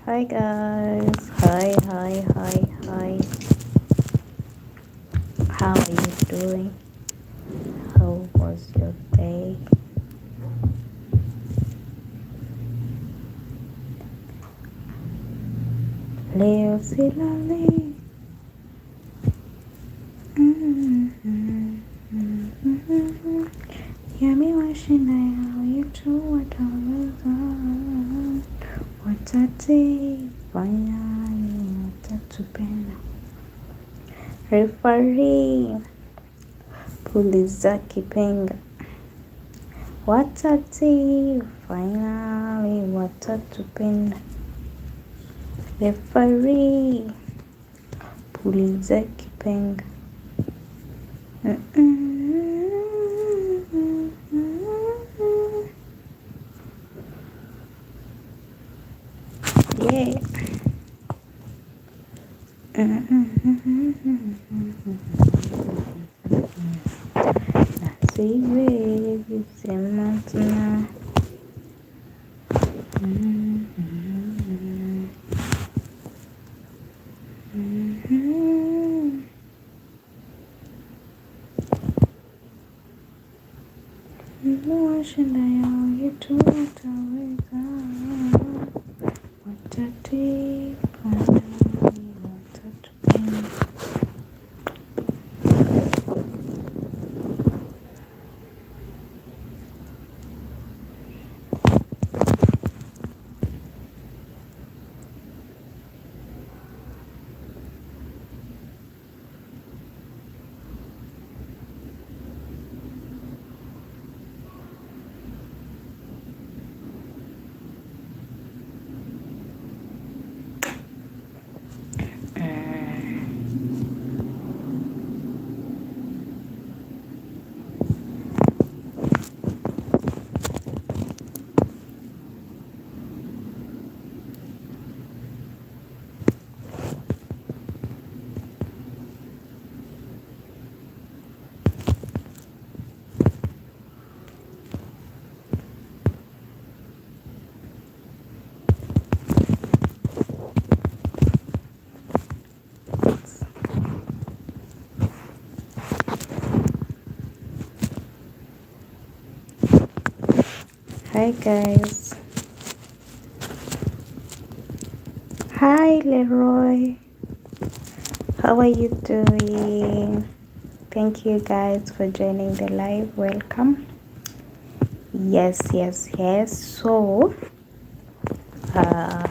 Hi guys. Hi. How are you doing? How was your day? Leo silale. Yami washinda yao yetu wataweza. Watati fanyani watatupenda. Referee puliza kipenga. Watati finally watatupenda. Referee puliza kipenga. Yeah. Siwezi sema tena. Washinda yao yetu wataweza. Watati finally watatupenda. Hi guys. Hi Leroy. How are you doing? Thank you guys for joining the live. Welcome. Yes. So, uh,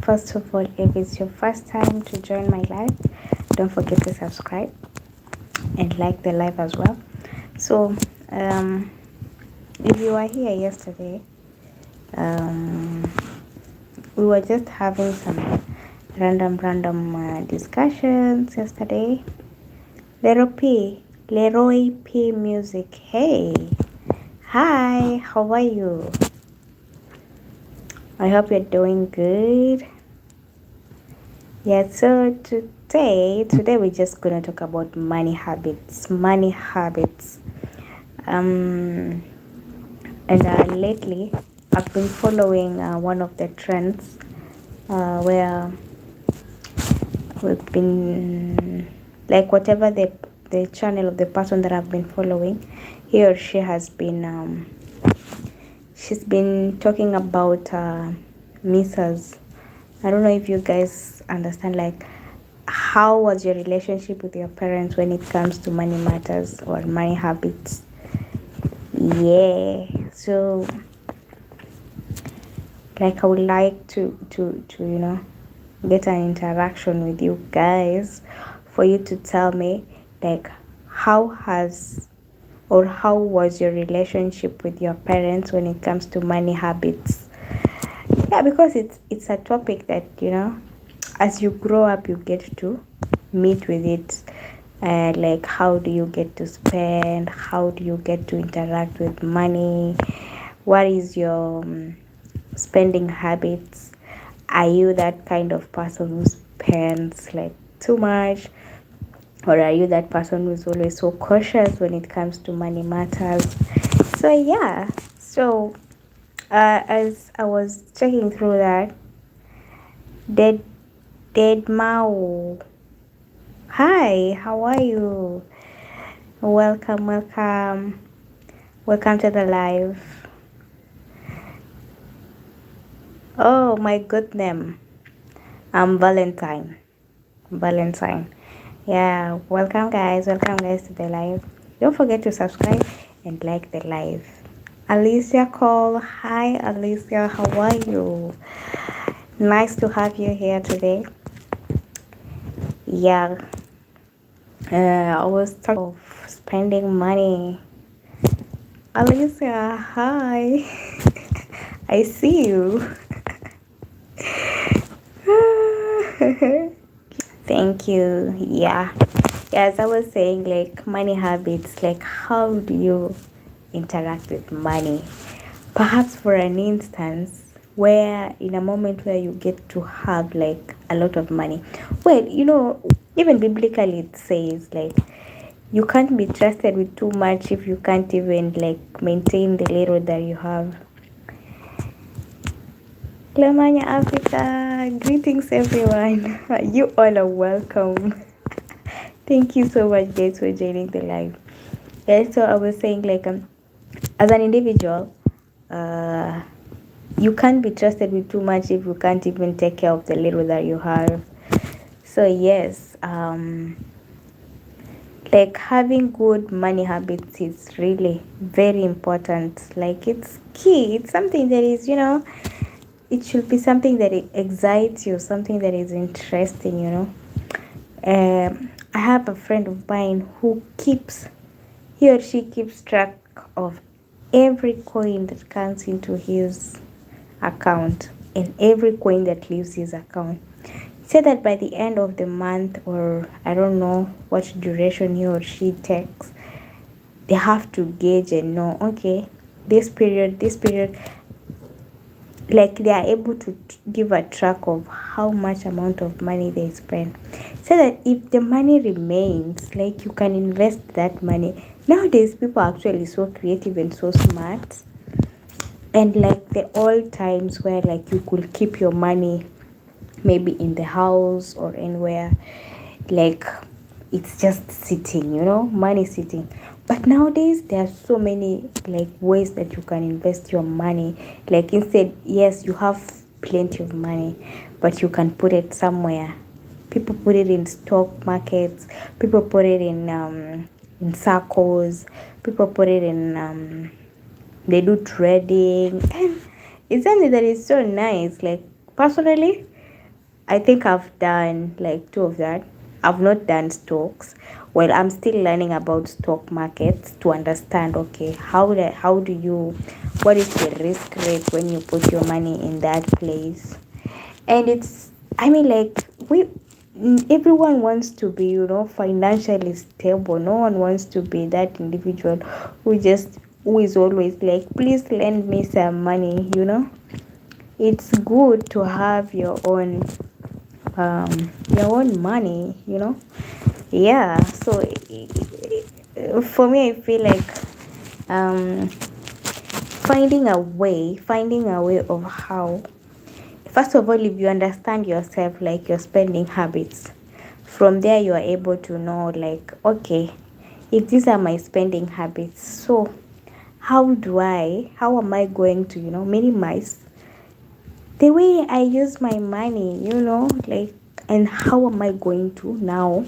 first of all, if it's your first time to join my live, don't forget to subscribe and like the live as well. So, if you were here yesterday, we were just having some random discussions yesterday. Leroy P Music. Hey, hi, how are you? I hope you're doing good. Yeah, so today we're just gonna talk about money habits. And lately I've been following one of the trends where we've been like whatever the channel of the person that I've been following, he or she has been she's been talking about misas. I don't know if you guys understand, like, how was your relationship with your parents when it comes to money matters or money habits. Yeah, so like I would like to get an interaction with you guys, for you to tell me, like, how was your relationship with your parents when it comes to money habits. Yeah, because it's a topic that, as you grow up, you get to meet with it. Like, how do you get to spend? How do you get to interact with money? What is your spending habits? Are you that kind of person who spends like too much, or are you that person who's always so cautious when it comes to money matters? So yeah, so As I was checking through that, dead dead Mao. Hi, how are you? Welcome, welcome, welcome to the live. Oh my goodness, I'm Valentine. Valentine. Yeah, welcome guys to the live. Don't forget to subscribe and like the live. Alicia Cole, hi Alicia, how are you? Nice to have you here today. Yeah, I was talking of spending money. Alicia, hi. I see you. Thank you. Yeah. As I was saying, like money habits, like how do you interact with money? Perhaps for an instance, where in a moment where you get to have like a lot of money. Well, even biblically it says like you can't be trusted with too much if you can't even like maintain the little that you have. Lamanya Africa, greetings everyone. You all are welcome. Thank you so much guys for joining the live. Yeah, so I was saying like as an individual, uh you can't be trusted with too much if you can't even take care of the little that you have. So yes, like having good money habits is really very important. Like it's key. It's something that is, it should be something that excites you, something that is interesting. I have a friend of mine who he or she keeps track of every coin that comes into his account and every coin that leaves his account. Say that by the end of the month, or I don't know what duration he or she takes, they have to gauge and know, okay, this period, like they are able to give a track of how much amount of money they spend, so that if the money remains, like you can invest that money. Nowadays people are actually so creative and so smart, and like the old times where like you could keep your money maybe in the house or anywhere, like it's just sitting, money sitting. But nowadays there are so many like ways that you can invest your money. Like instead, yes, you have plenty of money, but you can put it somewhere. People put it in stock markets, people put it in circles, people put it in they do trading, and it's something that is so nice. Like personally, I think I've done like two of that. I've not done stocks. Well, I'm still learning about stock markets to understand, okay, how do you, what is the risk rate when you put your money in that place? And it's, I mean, like everyone wants to be, financially stable. No one wants to be that individual who is always like, please lend me some money. It's good to have your own money. Yeah, so for me I feel like um finding a way of how, first of all, if you understand yourself, like your spending habits, from there you are able to know like, okay, if these are my spending habits, so how am I going to minimize the way I use my money, like, and how am I going to now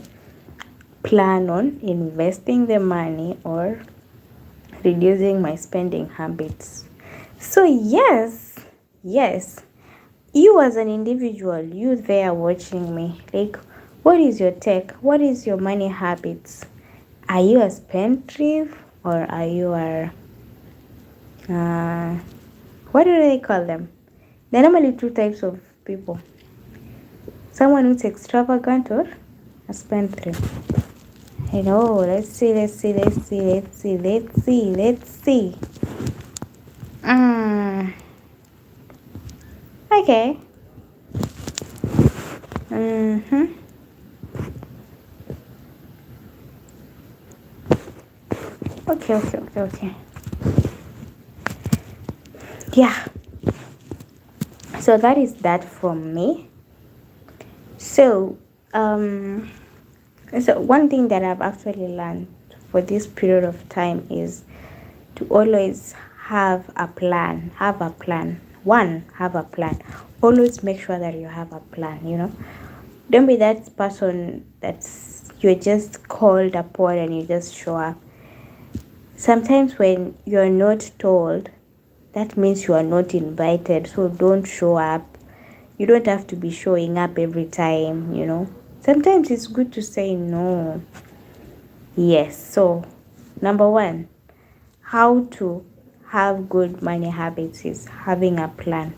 plan on investing the money or reducing my spending habits. So yes, you as an individual, you there watching me, like, what is your take? What is your money habits? Are you a spendthrift, or are you a what do they call them? There are normally two types of people: someone who's extravagant or a spendthrift. Let's see. Mm, okay. Mm-hmm. Okay. Yeah. So that is that from me. So so one thing that I've actually learned for this period of time is to always have a plan. Have a plan. One, have a plan. Always make sure that you have a plan, you know. Don't be that person that's you're just called upon and you just show up. Sometimes when you're not told, that means you are not invited. So don't show up. You don't have to be showing up every time, you know. Sometimes it's good to say no. Yes. So, number one, how to have good money habits is having a plan.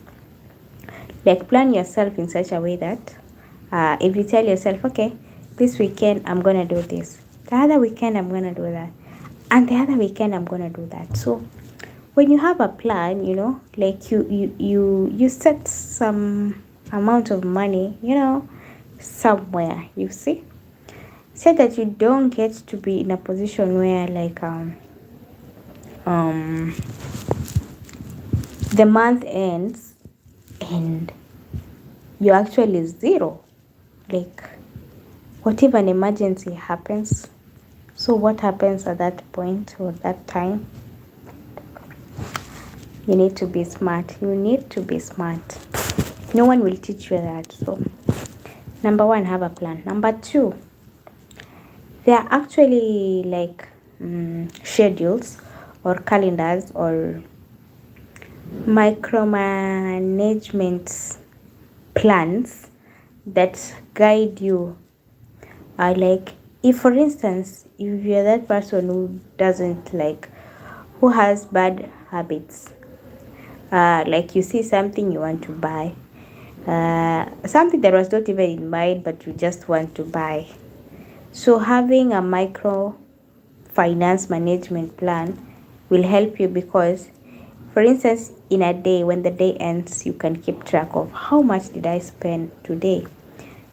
Like, plan yourself in such a way that if you tell yourself, okay, this weekend I'm gonna do this, the other weekend I'm gonna do that, and the other weekend I'm gonna do that. So when you have a plan, you know, like you set some amount of money, you know, somewhere, you see, so that you don't get to be in a position where like um the month ends and you actually zero. Like, what if an emergency happens? So what happens at that point or that time? You need to be smart. You need to be smart. No one will teach you that. So number one, have a plan. Number two, there are actually like schedules or calendars or micromanagement plans that guide you. Like, if for instance, if you're that person who doesn't like, who has bad habits, like you see something you want to buy, something that was not even in mind, but you just want to buy. So having a micro finance management plan will help you because, for instance, in a day, when the day ends, you can keep track of how much did I spend today.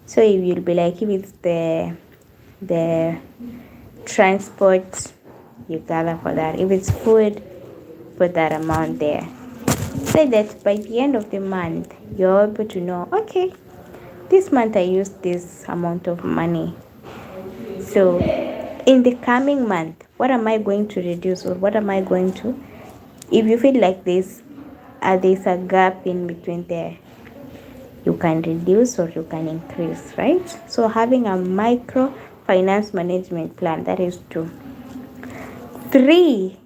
So if you'll be like, if it's the transport, you gather for that. If it's food, put that amount there. So that by the end of the month, you're able to know, okay, this month I used this amount of money. So in the coming month, what am I going to reduce or what am I going to? If you feel like there's a gap in between there, you can reduce or you can increase, right? So having a micro finance management plan, that is two. Three,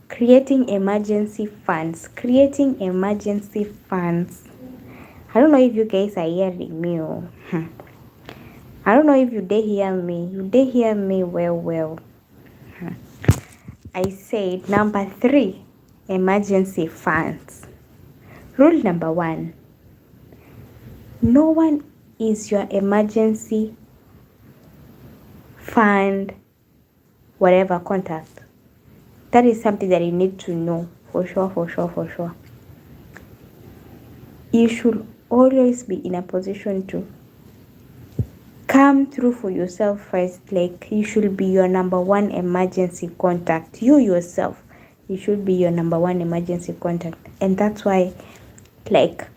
creating emergency funds. Creating emergency funds. I don't know if you guys are hearing me. I don't know if you did hear me. You did hear me well. I said number three, emergency funds. Rule number one, no one is your emergency fund, whatever contact. That is something that you need to know for sure. You should always be in a position to come through for yourself first. Like, you should be your number one emergency contact. You yourself, you should be your number one emergency contact. And that's why, like,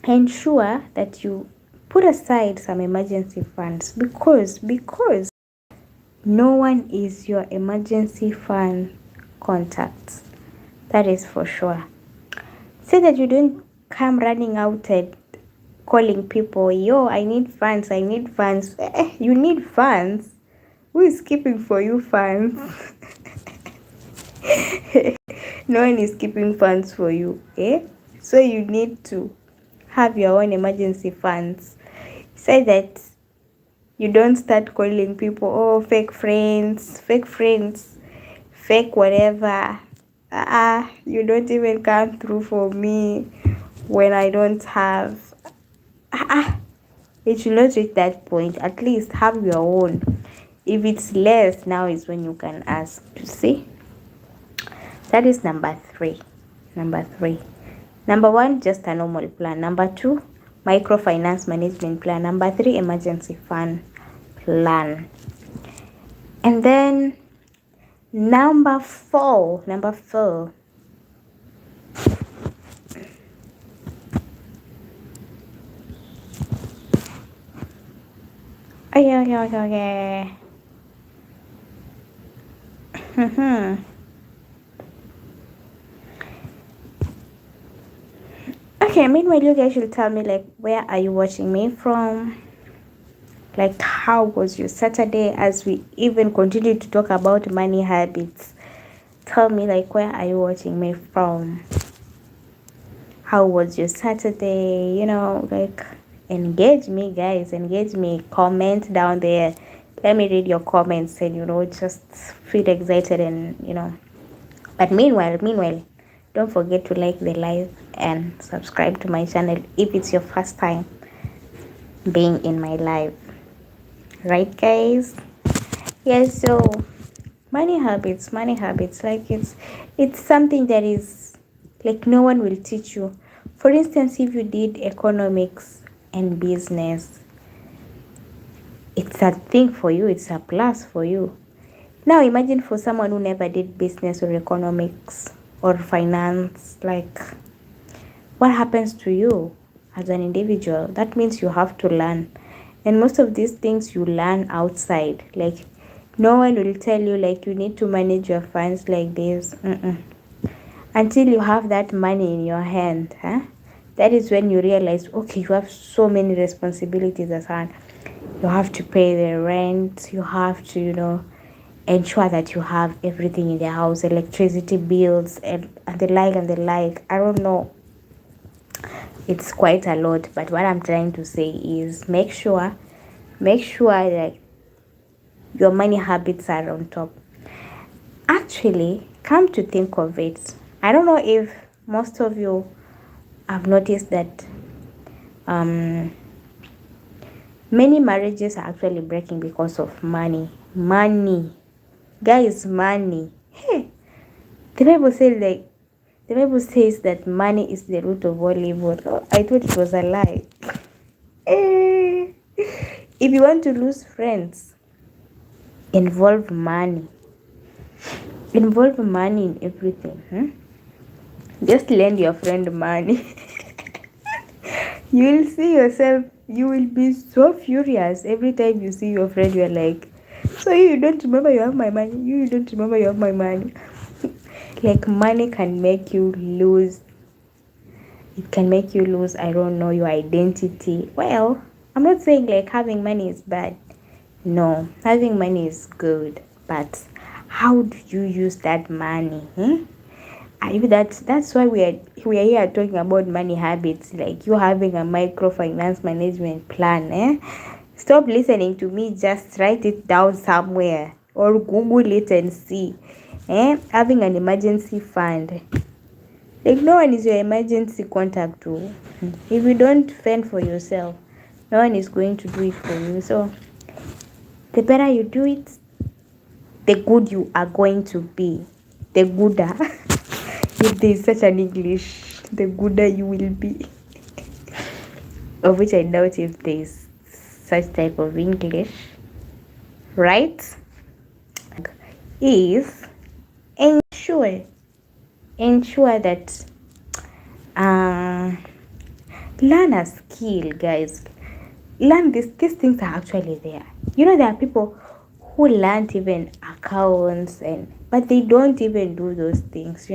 ensure that you put aside some emergency funds because no one is your emergency fund contact. That is for sure. So that you don't come running out and calling people, yo, I need funds. You need funds? Who is keeping for you funds? No one is keeping funds for you, eh? So you need to have your own emergency funds. Say that you don't start calling people, oh, fake friends, fake whatever. You don't even come through for me when I don't have. It should not reach that point. At least have your own. If it's less, now is when you can ask. You see? That is number three. Number one, just a normal plan. Number two, microfinance management plan. Number three, emergency fund plan. And then number four, Okay, okay, okay, okay. Okay, meanwhile, you guys should tell me, like, where are you watching me from? Like, how was your Saturday? As we even continue to talk about money habits, tell me, like, where are you watching me from? How was your Saturday? Like, engage me, guys. Engage me. Comment down there. Let me read your comments and, just feel excited and, But meanwhile, don't forget to like the live and subscribe to my channel if it's your first time being in my live. Right, guys? Yes, so money habits, like it's something that is like no one will teach you. For instance, if you did economics and business, it's a thing for you, it's a plus for you. Now imagine for someone who never did business or economics or finance, like what happens to you as an individual? That means you have to learn. And most of these things you learn outside. Like no one will tell you like you need to manage your funds like this. Until you have that money in your hand, huh? That is when you realize, okay, you have so many responsibilities as hand. You have to pay the rent, you have to, ensure that you have everything in the house, electricity bills and the like and the like. I don't know. It's quite a lot, but what I'm trying to say is make sure that your money habits are on top. Actually, come to think of it, I don't know if most of you have noticed that um many marriages are actually breaking because of money, guys. Money. Hey, the bible says like the bible says that money is the root of all evil. Oh, I thought it was a lie. Eh. If you want to lose friends, involve money. Involve money in everything. Just lend your friend money. You will see yourself, you will be so furious every time you see your friend. You're like, so you don't remember you have my money? You don't remember you have my money? Like, money can make you lose. It can make you lose, I don't know, your identity. Well, I'm not saying like having money is bad. No, having money is good. But how do you use that money? That's why we are here talking about money habits, like you having a microfinance management plan. Stop listening to me, just write it down somewhere or google it and see. Having an emergency fund, like no one is your emergency contact too. If you don't fend for yourself, no one is going to do it for you. So the better you do it, the good you are going to be. The gooder. If there is such an English, the gooder you will be. Of which I doubt if there is such type of English. Right? Is ensure that learn a skill, guys. Learn these things are actually there. There are people who learned even accounts but they don't even do those things.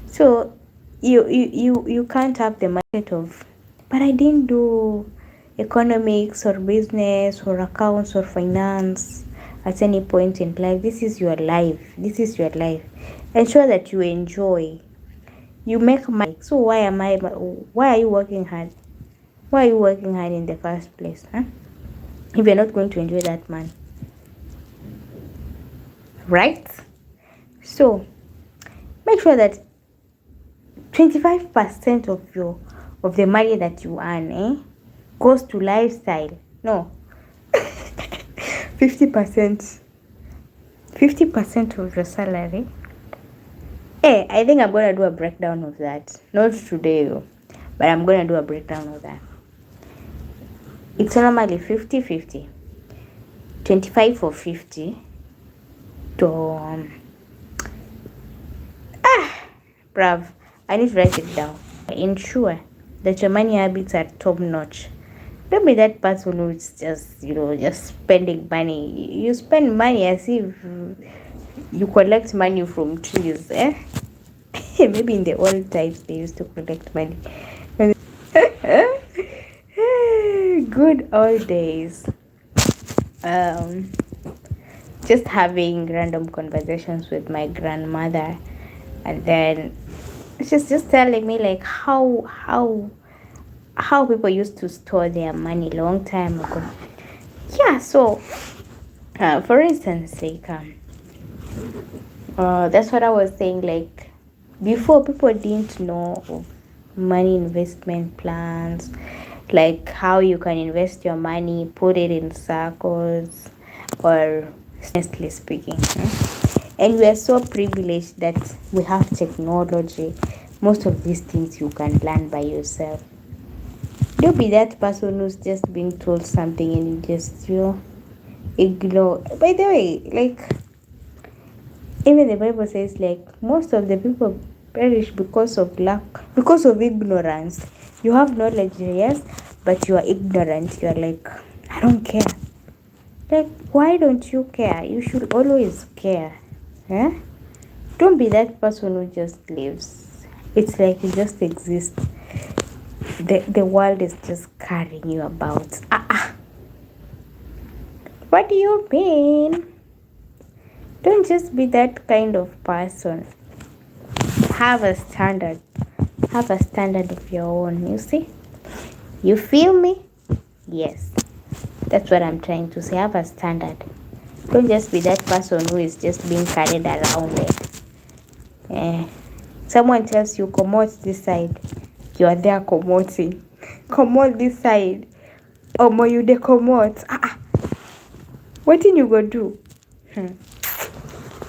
So you can't have the mindset of, but I didn't do economics or business or accounts or finance at any point in life. This is your life. Ensure that you enjoy. You make money. So why are you working hard? Why are you working hard in the first place? If you're not going to enjoy that money. Right? So make sure that 25% of the money that you earn goes to lifestyle. No. 50%. 50% of your salary. I think I'm gonna do a breakdown of that. Not today though, but I'm gonna do a breakdown of that. It's normally 50-50. 25 for 50 to I need to write it down. Ensure that your money habits are top notch. Don't be that person who's just, just spending money. You spend money as if you collect money from trees, eh? Maybe in the old times they used to collect money. Good old days. Um, just having random conversations with my grandmother, and then she's just telling me like how people used to store their money long time ago. Yeah, so for instance, like that's what I was saying. Like before, people didn't know of money investment plans, like how you can invest your money, put it in circles, or honestly speaking. And we are so privileged that we have technology. Most of these things you can learn by yourself. Don't be that person who's just being told something and you just, ignore. By the way, like, even the Bible says, like, most of the people perish because of lack, because of ignorance. You have knowledge, yes, but you are ignorant. You are like, I don't care. Like, why don't you care? You should always care. Yeah? Don't be that person who just lives. It's like you just exist. The world is just carrying you about. What do you mean? Don't just be that kind of person. Have a standard. Have a standard of your own. You see? You feel me? Yes. That's what I'm trying to say. Have a standard. Don't just be that person who is just being carried around it. Someone tells you, come out this side. You are there commoting. Come out this side. Omo, you dey comot. What did you go do?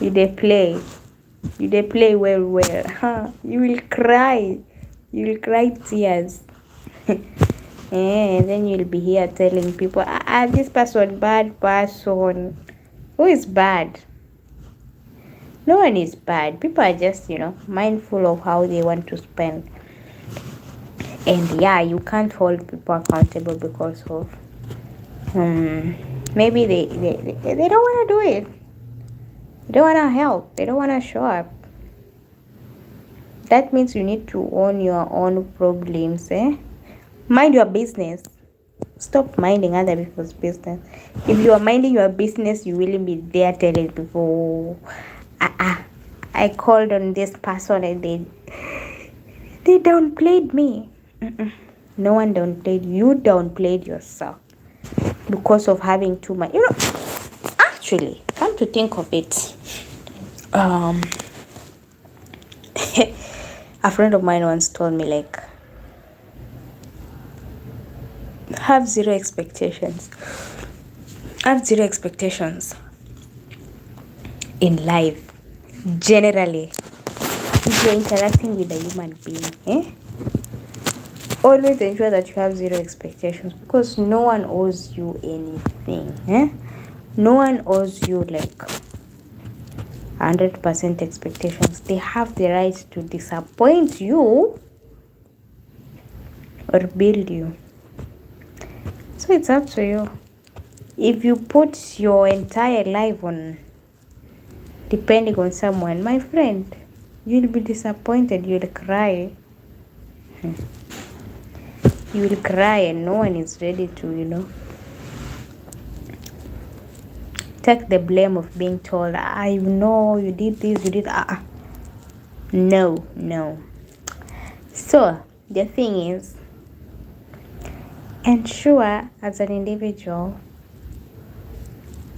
You dey play. You dey play well. You will cry. You will cry tears. And then you'll be here telling people, this person, bad person. Who is bad? No one is bad. People are just, mindful of how they want to spend. And yeah, you can't hold people accountable because of maybe they don't want to do it. They don't want to help. They don't want to show up. That means you need to own your own problems. Mind your business. Stop minding other people's business. If you are minding your business, you will be there telling people, I called on this person and they downplayed me. No one downplayed you. Downplayed yourself because of having too much. Actually, come to think of it, a friend of mine once told me, like, have zero expectations. Have zero expectations in life. Generally, if you're interacting with a human being, always ensure that you have zero expectations, because no one owes you anything. No one owes you like 100% expectations. They have the right to disappoint you or build you. So it's up to you. If you put your entire life on depending on someone, my friend, you'll be disappointed. You'll cry. You will cry, and no one is ready to, take the blame of being told, you know, you did this, you did No. So the thing is, ensure as an individual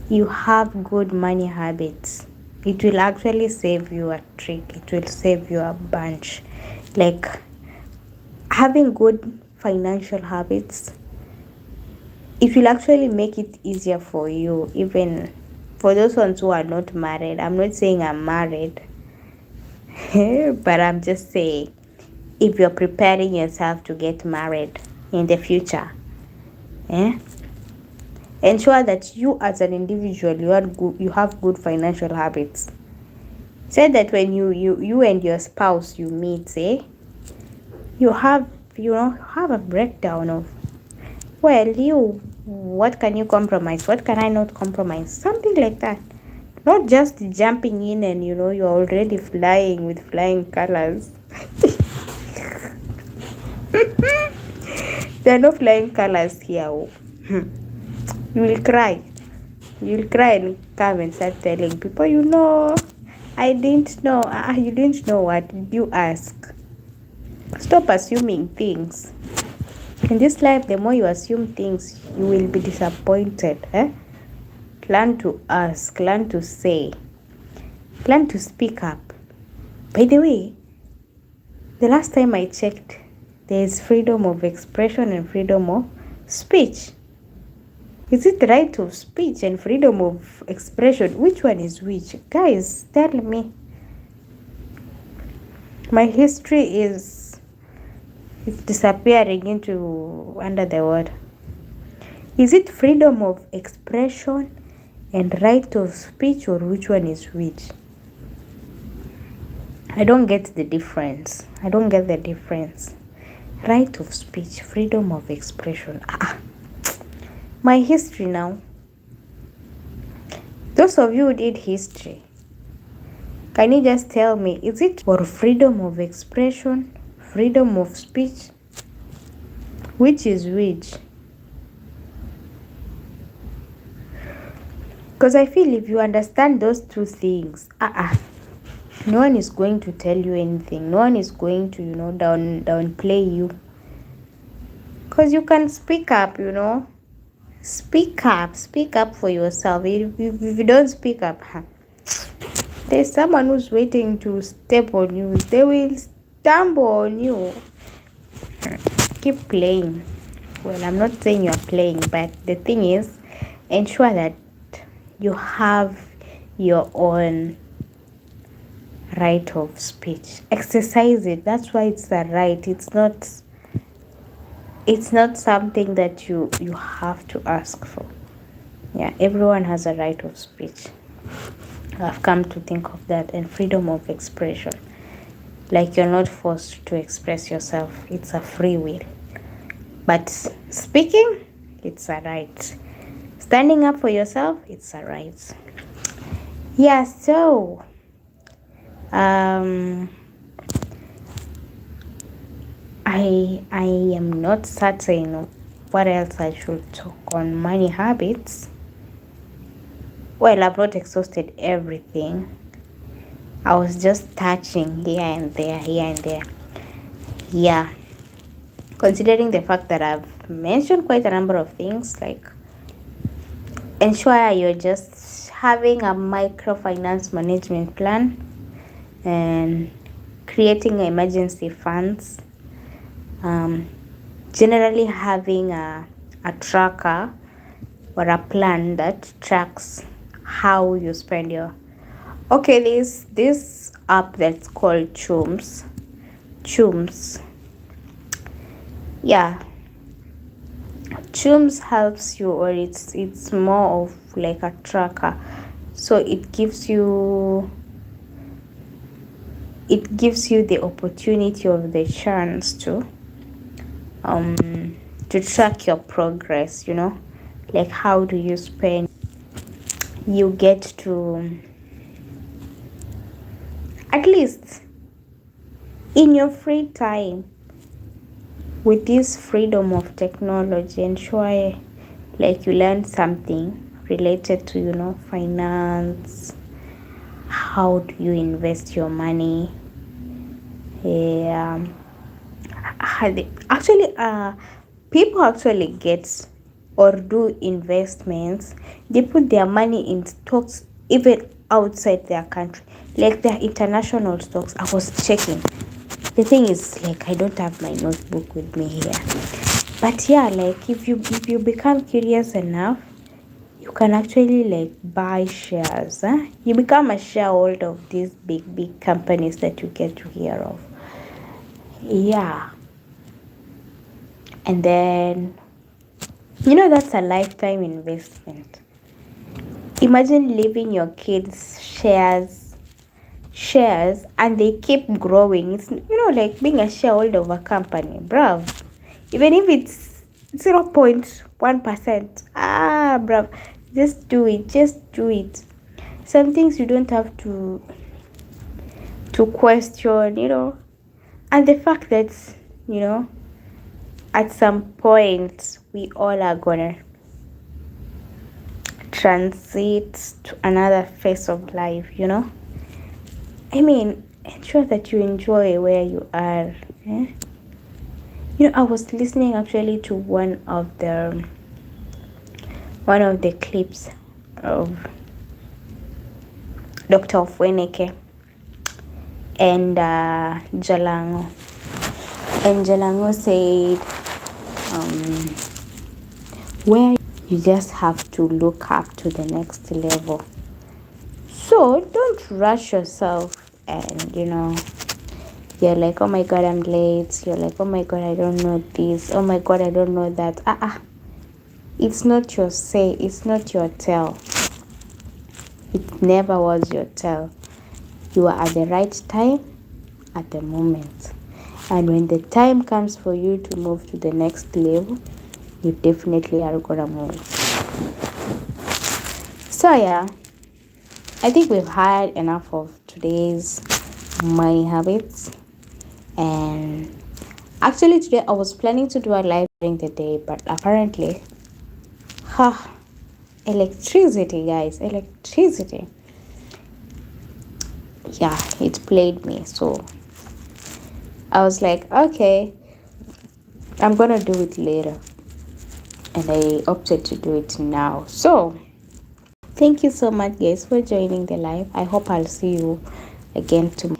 you have good money habits. It will actually save you a trick. It will save you a bunch. Like, having good financial habits, it will actually make it easier for you, even for those ones who are not married. I'm not saying I'm married, but I'm just saying, if you're preparing yourself to get married in the future, ensure that you as an individual, you have good financial habits. Say that when you and your spouse, you meet, you have a breakdown of Well, you, what can you compromise? What can I not compromise? Something like that. Not just jumping in and you're already flying with flying colors. There are no flying colors here. Oh. You will cry. You'll cry and come and start telling people, I didn't know. You didn't know what? Did you ask? Stop assuming things. In this life, the more you assume things, you will be disappointed. Learn to ask, learn to say, learn to speak up. By the way, the last time I checked, there is freedom of expression and freedom of speech. Is it right of speech and freedom of expression? Which one is which? Guys, tell me. My history is disappearing into under the water. Is it freedom of expression and right of speech, or which one is which? I don't get the difference. Right of speech, freedom of expression. My history now. Those of you who did history, can you just tell me, is it for freedom of expression, freedom of speech? Which is which? Because I feel if you understand those two things, no one is going to tell you anything. No one is going to, downplay you. Because you can speak up, Speak up for yourself. If you don't speak up, there's someone who's waiting to step on you. They will stumble on you. Keep playing. Well, I'm not saying you're playing, but the thing is, ensure that you have your own right of speech. Exercise it. That's why it's a right. It's not something that you have to ask for. Yeah, everyone has a right of speech. I've come to think of that. And freedom of expression. Like, you're not forced to express yourself. It's a free will. But speaking, it's a right. Standing up for yourself, it's a right. Yeah, so I am not certain what else I should talk on money habits. Well, I've not exhausted everything. I was just touching here and there. Yeah. Considering the fact that I've mentioned quite a number of things, like ensure you're just having a microfinance management plan and creating emergency funds. Generally having a tracker or a plan that tracks how you spend your. Okay, this app that's called Chooms. Yeah, Chooms helps you, or it's more of like a tracker. So it gives you the opportunity or the chance to track your progress, like how do you spend. You get to, at least in your free time, with this freedom of technology, ensure like you learn something related to finance. How do you invest your money? People actually get or do investments. They put their money in stocks even outside their country, like their international stocks. I was checking. The thing is, like, I don't have my notebook with me here, but yeah, like if you become curious enough, you can actually like buy shares. You become a shareholder of these big companies that you get to hear of. Yeah. And then, that's a lifetime investment. Imagine leaving your kids shares and they keep growing. It's like being a shareholder of a company. Bravo. Even if it's 0.1%. Bruv, just do it. Just do it. Some things you don't have to question, and the fact that, at some point we all are gonna transit to another phase of life. I mean, ensure that you enjoy where you are. eh? I was listening actually to one of the clips of Dr. Ofweneke and Jalango. And Jalango said, where you just have to look up to the next level. So don't rush yourself and, you're like, oh my God, I'm late. You're like, oh my God, I don't know this. Oh my God, I don't know that. It's not your say. It's not your tell. It never was your tell. You are at the right time at the moment. And when the time comes for you to move to the next level, you definitely are gonna move. So yeah, I think we've had enough of today's money habits. And actually today I was planning to do a live during the day, but apparently, electricity, guys, electricity. Yeah, it played me. So I was like, okay, I'm gonna do it later. And I opted to do it now. So thank you so much, guys, for joining the live. I hope I'll see you again tomorrow.